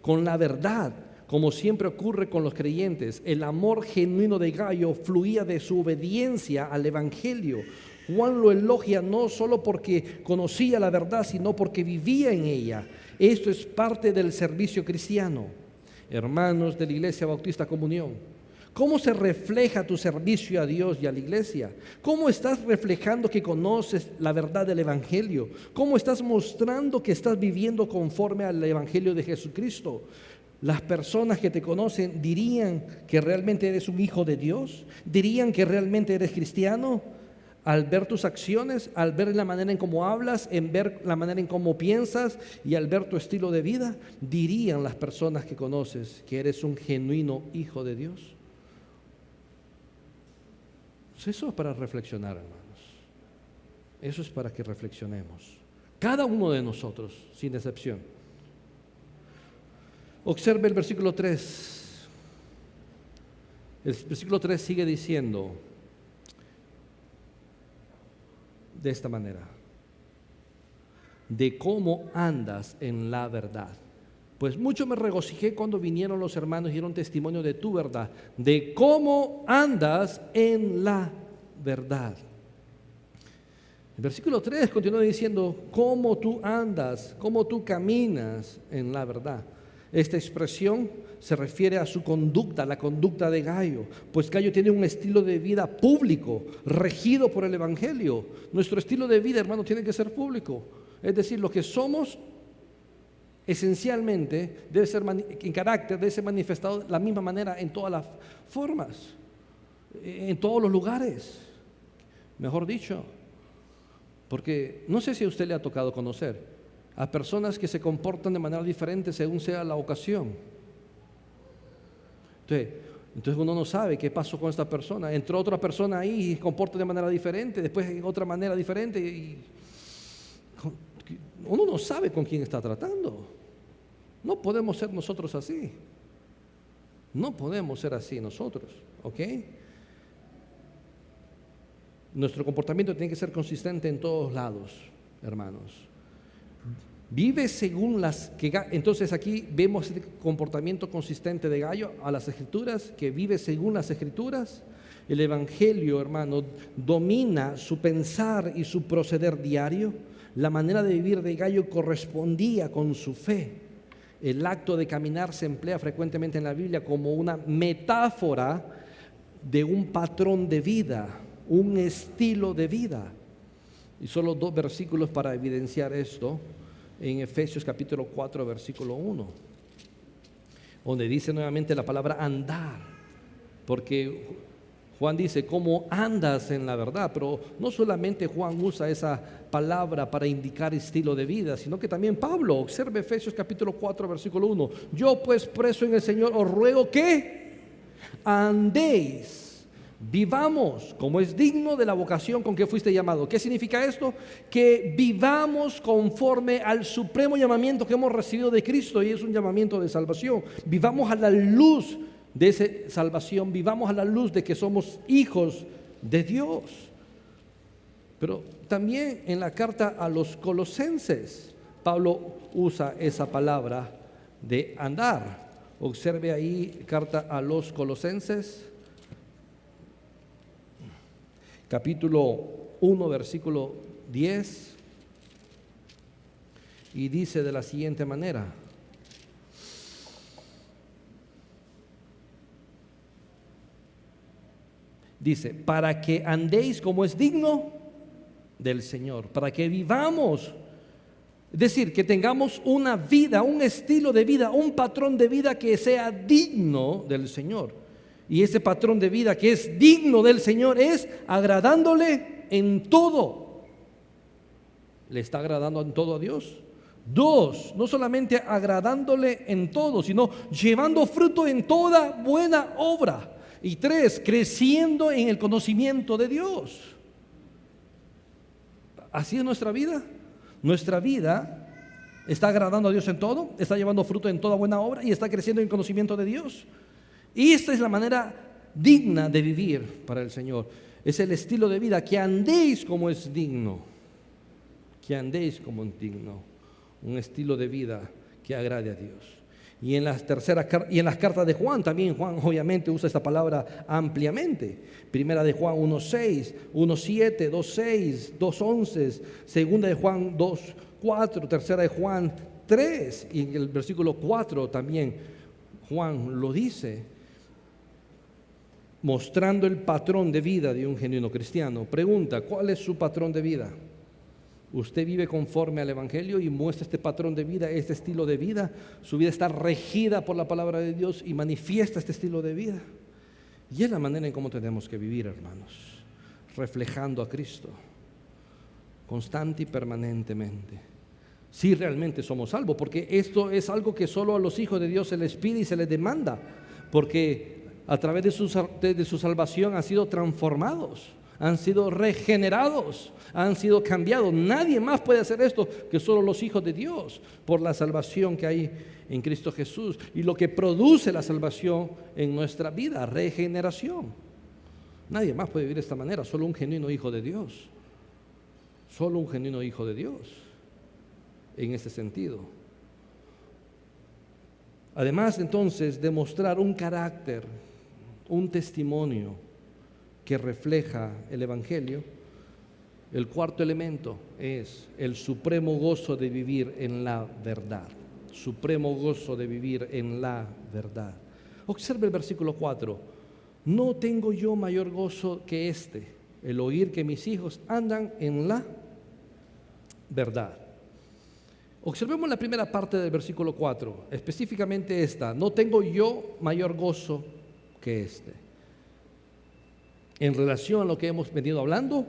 con la verdad. Como siempre ocurre con los creyentes, el amor genuino de Gayo fluía de su obediencia al evangelio. Juan lo elogia no solo porque conocía la verdad, sino porque vivía en ella. Esto es parte del servicio cristiano. Hermanos de la Iglesia Bautista Comunión, ¿cómo se refleja tu servicio a Dios y a la iglesia? ¿Cómo estás reflejando que conoces la verdad del evangelio? ¿Cómo estás mostrando que estás viviendo conforme al evangelio de Jesucristo? Las personas que te conocen dirían que realmente eres un hijo de Dios, dirían que realmente eres cristiano. Al ver tus acciones, al ver la manera en cómo hablas, en ver la manera en cómo piensas y al ver tu estilo de vida, dirían las personas que conoces que eres un genuino hijo de Dios. Eso es para reflexionar, hermanos. Eso es para que reflexionemos. Cada uno de nosotros, sin excepción. Observe el versículo 3. El versículo 3 sigue diciendo de esta manera: de cómo andas en la verdad. Pues mucho me regocijé cuando vinieron los hermanos y dieron testimonio de tu verdad, de cómo andas en la verdad. El versículo 3 continúa diciendo cómo tú andas, cómo tú caminas en la verdad. Esta expresión se refiere a su conducta, la conducta de Gayo, pues Gayo tiene un estilo de vida público, regido por el evangelio. Nuestro estilo de vida, hermano, tiene que ser público. Es decir, lo que somos esencialmente debe ser en carácter, debe ser manifestado de la misma manera en todas las formas, en todos los lugares, mejor dicho. Porque no sé si a usted le ha tocado conocer a personas que se comportan de manera diferente según sea la ocasión. Entonces uno no sabe qué pasó con esta persona. Entró otra persona ahí y se comporta de manera diferente, después de otra manera diferente. Y uno no sabe con quién está tratando. No podemos ser nosotros así. No podemos ser así nosotros, ¿ok? Nuestro comportamiento tiene que ser consistente en todos lados, hermanos. Vive según entonces aquí vemos el comportamiento consistente de Gallo a las Escrituras, que vive según las Escrituras. El Evangelio, hermano, domina su pensar y su proceder diario. La manera de vivir de Gallo correspondía con su fe. El acto de caminar se emplea frecuentemente en la Biblia como una metáfora de un patrón de vida, un estilo de vida. Y solo 2 versículos para evidenciar esto. En Efesios capítulo 4, versículo 1, donde dice nuevamente la palabra andar, porque Juan dice, ¿cómo andas en la verdad? Pero no solamente Juan usa esa palabra para indicar estilo de vida, sino que también Pablo. Observe Efesios capítulo 4, versículo 1. Yo pues preso en el Señor os ruego que andéis, vivamos como es digno de la vocación con que fuiste llamado. ¿Qué significa esto? Que vivamos conforme al supremo llamamiento que hemos recibido de Cristo, y es un llamamiento de salvación. Vivamos a la luz de esa salvación, vivamos a la luz de que somos hijos de Dios. Pero también en la carta a los Colosenses, Pablo usa esa palabra de andar. Observe ahí, carta a los Colosenses, capítulo 1, versículo 10, y dice de la siguiente manera: dice, para que andéis como es digno del Señor, para que vivamos, es decir, que tengamos una vida, un estilo de vida, un patrón de vida que sea digno del Señor. Y ese patrón de vida que es digno del Señor es agradándole en todo. ¿Le está agradando en todo a Dios? 2, no solamente agradándole en todo, sino llevando fruto en toda buena obra. Y 3, creciendo en el conocimiento de Dios. Así es nuestra vida. Nuestra vida está agradando a Dios en todo, está llevando fruto en toda buena obra y está creciendo en el conocimiento de Dios. Y esta es la manera digna de vivir para el Señor. Es el estilo de vida, que andéis como es digno. Que andéis como es digno. Un estilo de vida que agrade a Dios. Y en las cartas de Juan, también Juan obviamente usa esta palabra ampliamente. Primera de Juan 1:6, 1:7, 2:6, 2:11, segunda de Juan 2:4, tercera de Juan 3, y en el versículo 4 también Juan lo dice, mostrando el patrón de vida de un genuino cristiano. Pregunta, ¿cuál es su patrón de vida? ¿Usted vive conforme al Evangelio y muestra este patrón de vida, este estilo de vida? ¿Su vida está regida por la palabra de Dios y manifiesta este estilo de vida? Y es la manera en cómo tenemos que vivir, hermanos, reflejando a Cristo, constante y permanentemente. Si realmente somos salvos, porque esto es algo que solo a los hijos de Dios se les pide y se les demanda, porque a través de su salvación han sido transformados, han sido regenerados, han sido cambiados. Nadie más puede hacer esto que solo los hijos de Dios, por la salvación que hay en Cristo Jesús y lo que produce la salvación en nuestra vida, regeneración. Nadie más puede vivir de esta manera, solo un genuino hijo de Dios. Solo un genuino hijo de Dios en este sentido. Además, entonces, de mostrar un carácter, un testimonio que refleja el Evangelio, el cuarto elemento es el supremo gozo de vivir en la verdad. Supremo gozo de vivir en la verdad. Observe el versículo 4. No tengo yo mayor gozo que este, el oír que mis hijos andan en la verdad. Observemos la primera parte del versículo 4, específicamente esta: no tengo yo mayor gozo que este. En relación a lo que hemos venido hablando,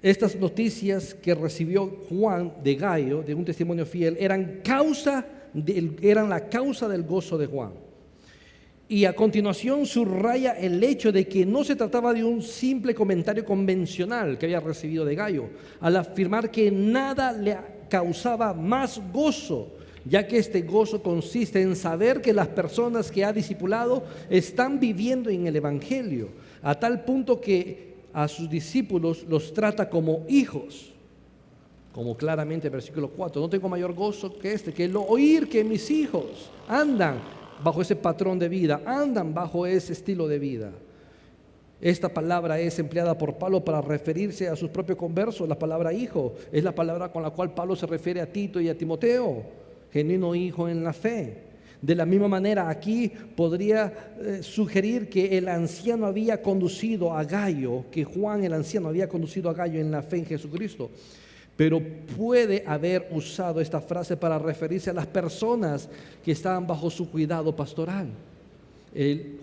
estas noticias que recibió Juan de Gayo, de un testimonio fiel, eran la causa del gozo de Juan. Y a continuación subraya el hecho de que no se trataba de un simple comentario convencional que había recibido de Gayo, al afirmar que nada le causaba más gozo, ya que este gozo consiste en saber que las personas que ha discipulado están viviendo en el Evangelio, a tal punto que a sus discípulos los trata como hijos, como claramente el versículo 4: no tengo mayor gozo que este, que el oír que mis hijos andan bajo ese patrón de vida, andan bajo ese estilo de vida. Esta palabra es empleada por Pablo para referirse a sus propios conversos. La palabra hijo es la palabra con la cual Pablo se refiere a Tito y a Timoteo, genuino hijo en la fe. De la misma manera, aquí podría sugerir que el anciano había conducido a Gayo, que Juan el anciano había conducido a Gayo en la fe en Jesucristo. Pero puede haber usado esta frase para referirse a las personas que estaban bajo su cuidado pastoral.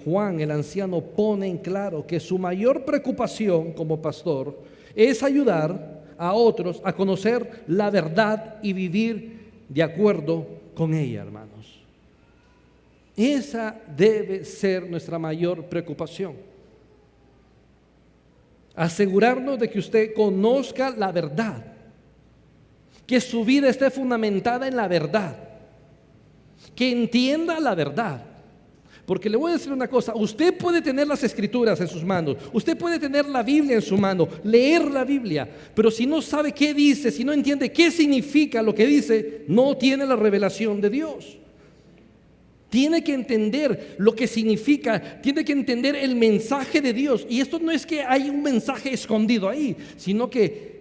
Juan el anciano pone en claro que su mayor preocupación como pastor es ayudar a otros a conocer la verdad y vivir de acuerdo con ella, hermanos. Esa debe ser nuestra mayor preocupación. Asegurarnos de que usted conozca la verdad, que su vida esté fundamentada en la verdad, que entienda la verdad. Porque le voy a decir una cosa: usted puede tener las escrituras en sus manos, usted puede tener la Biblia en su mano, leer la Biblia, pero si no sabe qué dice, si no entiende qué significa lo que dice, no tiene la revelación de Dios. Tiene que entender lo que significa, tiene que entender el mensaje de Dios. Y esto no es que hay un mensaje escondido ahí, sino que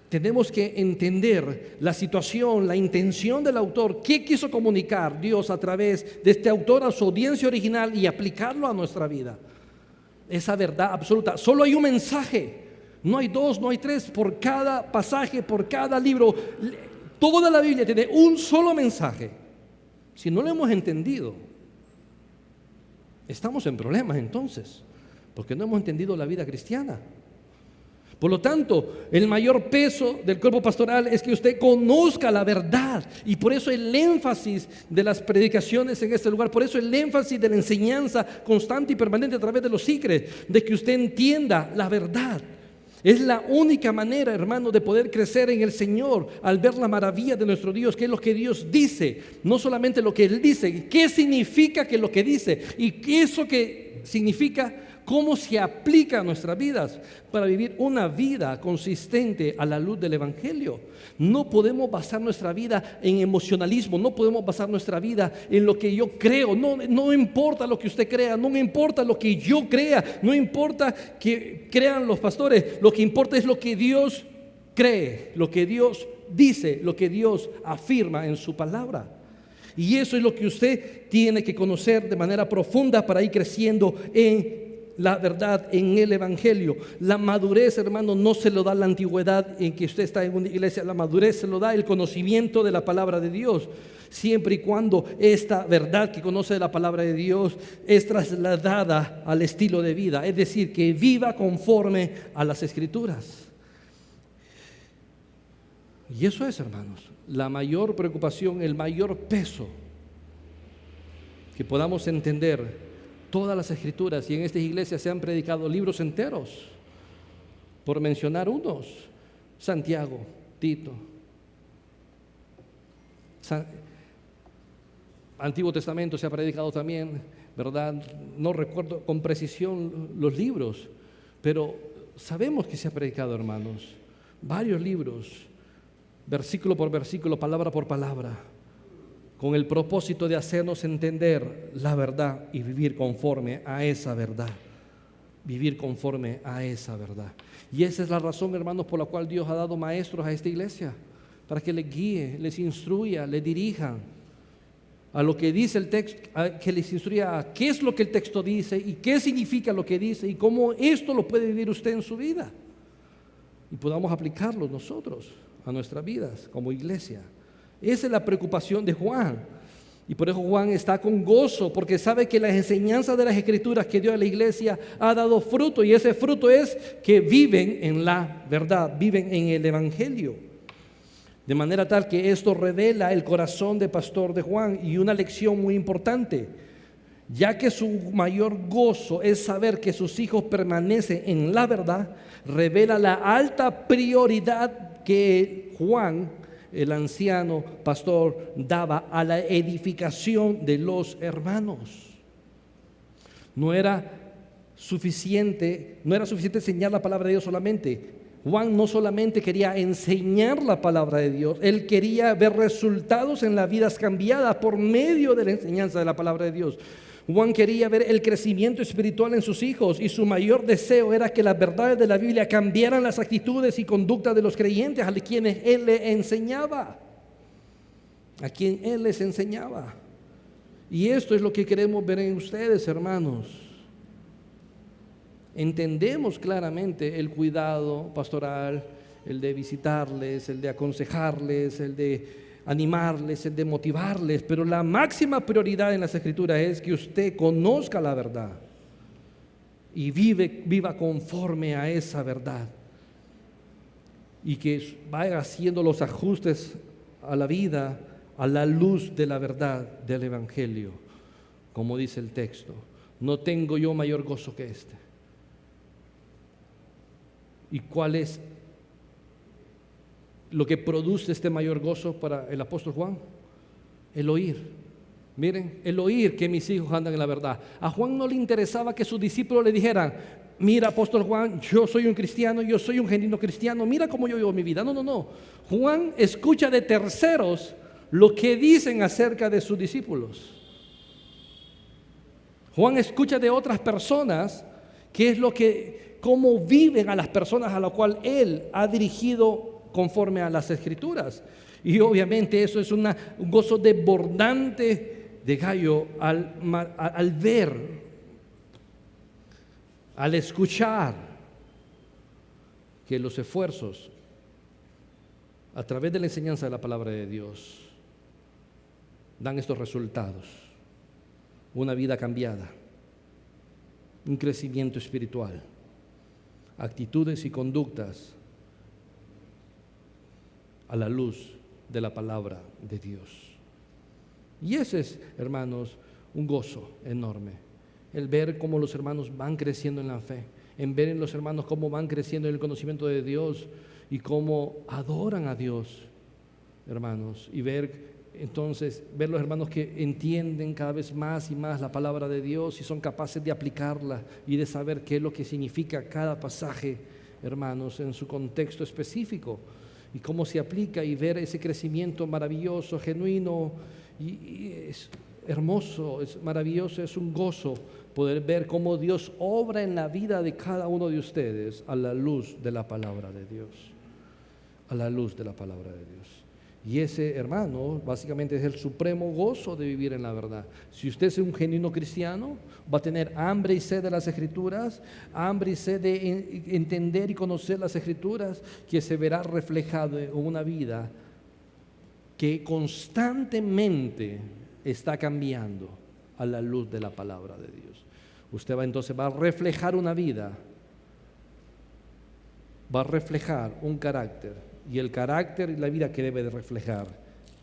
tenemos que entender la situación, la intención del autor, qué quiso comunicar Dios a través de este autor a su audiencia original y aplicarlo a nuestra vida. Esa verdad absoluta. Solo hay un mensaje, no hay dos, no hay tres. Por cada pasaje, por cada libro, toda la Biblia tiene un solo mensaje. Si no lo hemos entendido, estamos en problemas entonces, porque no hemos entendido la vida cristiana. Por lo tanto, el mayor peso del cuerpo pastoral es que usted conozca la verdad. Y por eso el énfasis de las predicaciones en este lugar, por eso el énfasis de la enseñanza constante y permanente a través de los siglos, de que usted entienda la verdad. Es la única manera, hermano, de poder crecer en el Señor, al ver la maravilla de nuestro Dios, que es lo que Dios dice, no solamente lo que Él dice, qué significa que lo que dice, y qué eso que significa, cómo se aplica a nuestras vidas para vivir una vida consistente a la luz del Evangelio. No podemos basar nuestra vida en emocionalismo, no podemos basar nuestra vida en lo que yo creo. No importa lo que usted crea, no importa lo que yo crea, no importa que crean los pastores, lo que importa es lo que Dios cree, lo que Dios dice, lo que Dios afirma en su palabra. Y eso es lo que usted tiene que conocer de manera profunda para ir creciendo en la verdad, en el Evangelio. La madurez, hermano, no se lo da la antigüedad en que usted está en una iglesia. La madurez se lo da el conocimiento de la palabra de Dios, siempre y cuando esta verdad que conoce de la palabra de Dios es trasladada al estilo de vida, es decir, que viva conforme a las Escrituras. Y eso es, hermanos, la mayor preocupación, el mayor peso, que podamos entender todas las Escrituras. Y en estas iglesias se han predicado libros enteros, por mencionar unos: Santiago, Tito, Antiguo Testamento se ha predicado también, ¿verdad? No recuerdo con precisión los libros, pero sabemos que se ha predicado, hermanos, varios libros, versículo por versículo, palabra por palabra, con el propósito de hacernos entender la verdad y vivir conforme a esa verdad. Vivir conforme a esa verdad. Y esa es la razón, hermanos, por la cual Dios ha dado maestros a esta iglesia, para que les guíe, les instruya, les dirijan a lo que dice el texto, que les instruya a qué es lo que el texto dice y qué significa lo que dice y cómo esto lo puede vivir usted en su vida. Y podamos aplicarlo nosotros a nuestras vidas como iglesia. Esa es la preocupación de Juan. Y por eso Juan está con gozo, porque sabe que las enseñanzas de las Escrituras que dio a la iglesia ha dado fruto, y ese fruto es que viven en la verdad, viven en el Evangelio. De manera tal que esto revela el corazón de pastor de Juan, y una lección muy importante, ya que su mayor gozo es saber que sus hijos permanecen en la verdad, revela la alta prioridad que Juan, el anciano pastor, daba a la edificación de los hermanos. No era suficiente enseñar la palabra de Dios solamente. Juan no solamente quería enseñar la palabra de Dios, él quería ver resultados en las vidas cambiadas por medio de la enseñanza de la palabra de Dios. Juan quería ver el crecimiento espiritual en sus hijos, y su mayor deseo era que las verdades de la Biblia cambiaran las actitudes y conductas de los creyentes a quienes él le enseñaba. A quien él les enseñaba. Y esto es lo que queremos ver en ustedes, hermanos. Entendemos claramente el cuidado pastoral, el de visitarles, el de aconsejarles, el de animarles, el de motivarles, pero la máxima prioridad en las Escrituras es que usted conozca la verdad y viva conforme a esa verdad, y que vaya haciendo los ajustes a la vida a la luz de la verdad del Evangelio, como dice el texto. No tengo yo mayor gozo que este. ¿Y cuál es lo que produce este mayor gozo para el apóstol Juan? El oír. Miren, el oír que mis hijos andan en la verdad. A Juan no le interesaba que sus discípulos le dijeran: mira, apóstol Juan, yo soy un cristiano, yo soy un genuino cristiano, mira cómo yo vivo mi vida. No, no, no. Juan escucha de terceros lo que dicen acerca de sus discípulos. Juan escucha de otras personas cómo viven a las personas a las cuales él ha dirigido conforme a las Escrituras. Y obviamente eso es un gozo desbordante de Gallo al ver, al escuchar que los esfuerzos a través de la enseñanza de la palabra de Dios dan estos resultados: una vida cambiada, un crecimiento espiritual, actitudes y conductas a la luz de la palabra de Dios. Y ese es, hermanos, un gozo enorme, el ver cómo los hermanos van creciendo en la fe, en ver en los hermanos cómo van creciendo en el conocimiento de Dios y cómo adoran a Dios, hermanos, y ver los hermanos que entienden cada vez más y más la palabra de Dios y son capaces de aplicarla y de saber qué es lo que significa cada pasaje, hermanos, en su contexto específico, y cómo se aplica, y ver ese crecimiento maravilloso, genuino, y es hermoso, es maravilloso, es un gozo poder ver cómo Dios obra en la vida de cada uno de ustedes a la luz de la palabra de Dios, a la luz de la palabra de Dios. Y ese, hermano, básicamente es el supremo gozo de vivir en la verdad. Si usted es un genuino cristiano, va a tener hambre y sed de las Escrituras, hambre y sed de entender y conocer las Escrituras, que se verá reflejado en una vida que constantemente está cambiando a la luz de la palabra de Dios. Usted va a reflejar una vida, va a reflejar un carácter. Y el carácter y la vida que debe de reflejar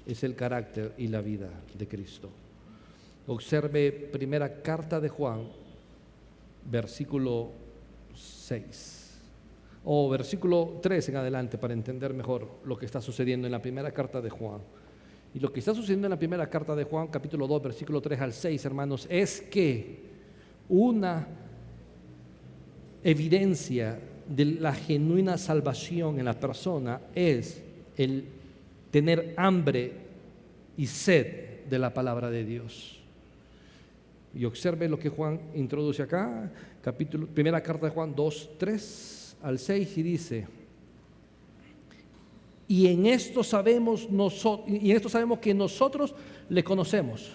es el carácter y la vida de Cristo. Observe primera carta de Juan, versículo 6, o versículo 3 en adelante, para entender mejor lo que está sucediendo en la primera carta de Juan. Y lo que está sucediendo en la primera carta de Juan, capítulo 2, versículo 3 al 6, hermanos, es que una evidencia de la genuina salvación en la persona es el tener hambre y sed de la palabra de Dios. Y observe lo que Juan introduce acá, primera carta de Juan 2, 3 al 6, y dice: y en esto sabemos que nosotros le conocemos.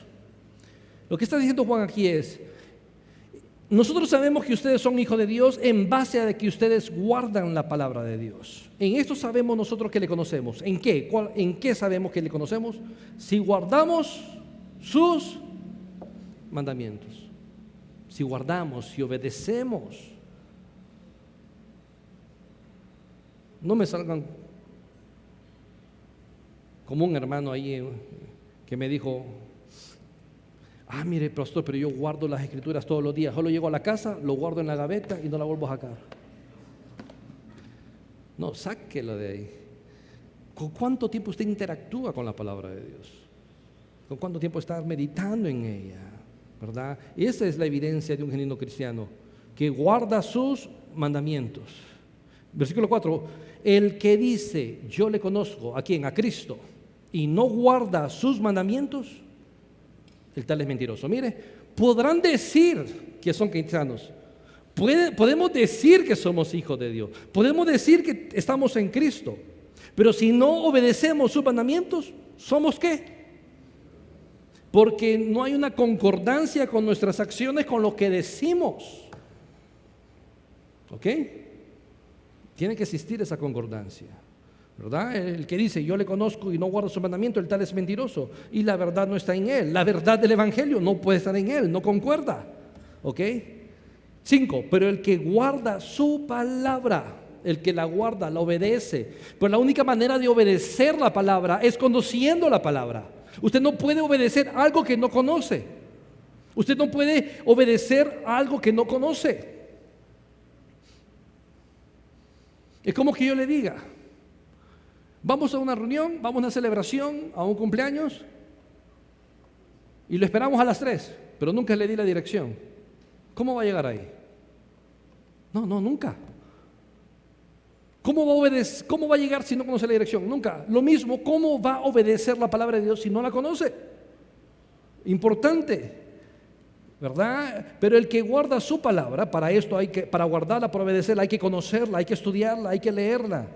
Lo que está diciendo Juan aquí es: nosotros sabemos que ustedes son hijos de Dios en base a que ustedes guardan la palabra de Dios. En esto sabemos nosotros que le conocemos. ¿En qué? ¿En qué sabemos que le conocemos? Si guardamos sus mandamientos. Si guardamos, si obedecemos. No me salgan como un hermano ahí que me dijo: mire, pastor, pero yo guardo las escrituras todos los días. Solo llego a la casa, lo guardo en la gaveta y no la vuelvo a sacar. No, sáquelo de ahí. ¿Con cuánto tiempo usted interactúa con la palabra de Dios? ¿Con cuánto tiempo está meditando en ella? ¿Verdad? Esa es la evidencia de un genuino cristiano, que guarda sus mandamientos. Versículo 4: el que dice yo le conozco, ¿a quién? A Cristo, y no guarda sus mandamientos, el tal es mentiroso. Mire, podrán decir que son cristianos, podemos decir que somos hijos de Dios, podemos decir que estamos en Cristo, pero si no obedecemos sus mandamientos, ¿somos qué? Porque no hay una concordancia con nuestras acciones, con lo que decimos. ¿Ok? Tiene que existir esa concordancia, ¿verdad? El que dice yo le conozco y no guarda su mandamiento, el tal es mentiroso y la verdad no está en él. La verdad del evangelio no puede estar en él, no concuerda. ¿Ok? 5, pero el que guarda su palabra, el que la guarda, la obedece. Pues la única manera de obedecer la palabra es conociendo la palabra. Usted no puede obedecer algo que no conoce. Usted no puede obedecer algo que no conoce. Es como que yo le diga: vamos a una reunión, vamos a una celebración, a un cumpleaños, y lo esperamos a las 3, pero nunca le di la dirección. ¿Cómo va a llegar ahí? No, nunca. ¿Cómo va a llegar si no conoce la dirección? Nunca. Lo mismo, ¿cómo va a obedecer la palabra de Dios si no la conoce? Importante, ¿verdad? Pero el que guarda su palabra, para guardarla, para obedecerla, hay que conocerla, hay que estudiarla, hay que leerla,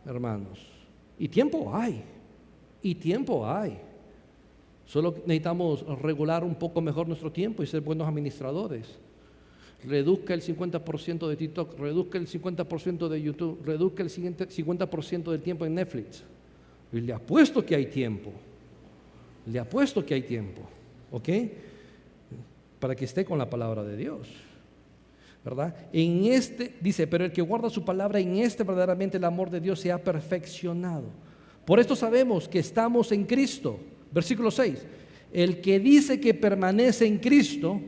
hermanos. Y tiempo hay. Solo necesitamos regular un poco mejor nuestro tiempo y ser buenos administradores. Reduzca el 50% de TikTok, reduzca el 50% de YouTube, reduzca el 50% del tiempo en Netflix. Y le apuesto que hay tiempo. ¿Ok? Para que esté con la palabra de Dios, ¿verdad? Dice, pero el que guarda su palabra, en verdaderamente el amor de Dios se ha perfeccionado. Por esto sabemos que estamos en Cristo. Versículo 6: el que dice que permanece en Cristo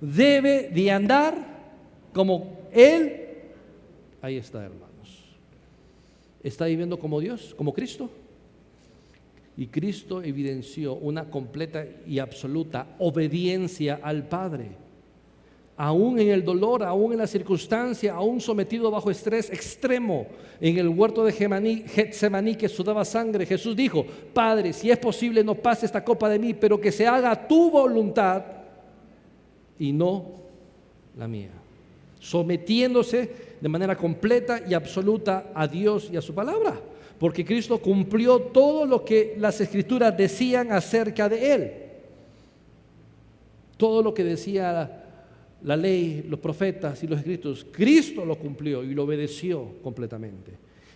debe de andar como Él. Ahí está, hermanos. ¿Está viviendo como Dios, como Cristo? Y Cristo evidenció una completa y absoluta obediencia al Padre. Aún en el dolor, aún en la circunstancia, aún sometido bajo estrés extremo, en el huerto de Getsemaní que sudaba sangre, Jesús dijo: Padre, si es posible, no pase esta copa de mí, pero que se haga tu voluntad y no la mía. Sometiéndose de manera completa y absoluta a Dios y a su palabra, porque Cristo cumplió todo lo que las Escrituras decían acerca de Él. Todo lo que decía la ley, los profetas y los escritos, Cristo lo cumplió y lo obedeció completamente.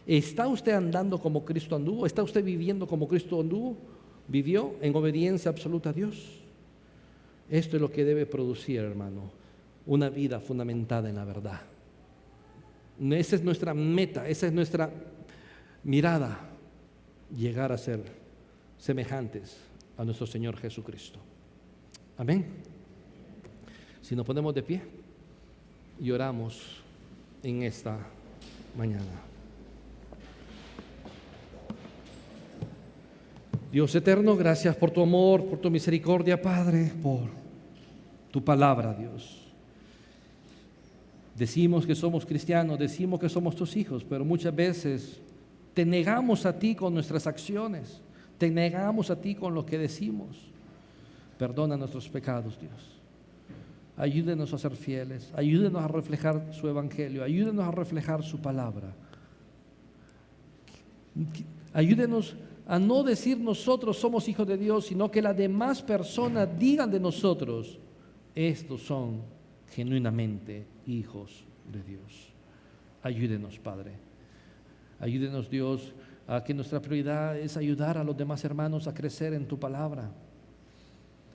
¿Está usted andando como Cristo anduvo? ¿Está usted viviendo como Cristo anduvo? ¿Vivió en obediencia absoluta a Dios? Esto es lo que debe producir, hermano, una vida fundamentada en la verdad. Esa es nuestra meta, esa es nuestra mirada, llegar a ser semejantes a nuestro Señor Jesucristo. Amén. Si nos ponemos de pie y oramos en esta mañana. Dios eterno, gracias por tu amor, por tu misericordia, Padre, por tu palabra, Dios. Decimos que somos cristianos, decimos que somos tus hijos, pero muchas veces te negamos a ti con nuestras acciones, te negamos a ti con lo que decimos. Perdona nuestros pecados, Dios. Ayúdenos a ser fieles, ayúdenos a reflejar su evangelio, ayúdenos a reflejar su palabra. Ayúdenos a no decir nosotros somos hijos de Dios, sino que las demás personas digan de nosotros: estos son genuinamente hijos de Dios. Ayúdenos, Padre. Ayúdenos, Dios, a que nuestra prioridad es ayudar a los demás hermanos a crecer en tu palabra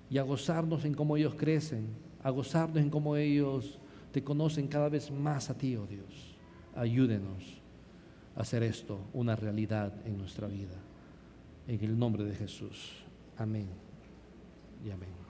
y a gozarnos en cómo ellos crecen, a gozarnos en cómo ellos te conocen cada vez más a ti, oh Dios. Ayúdenos a hacer esto una realidad en nuestra vida. En el nombre de Jesús. Amén y amén.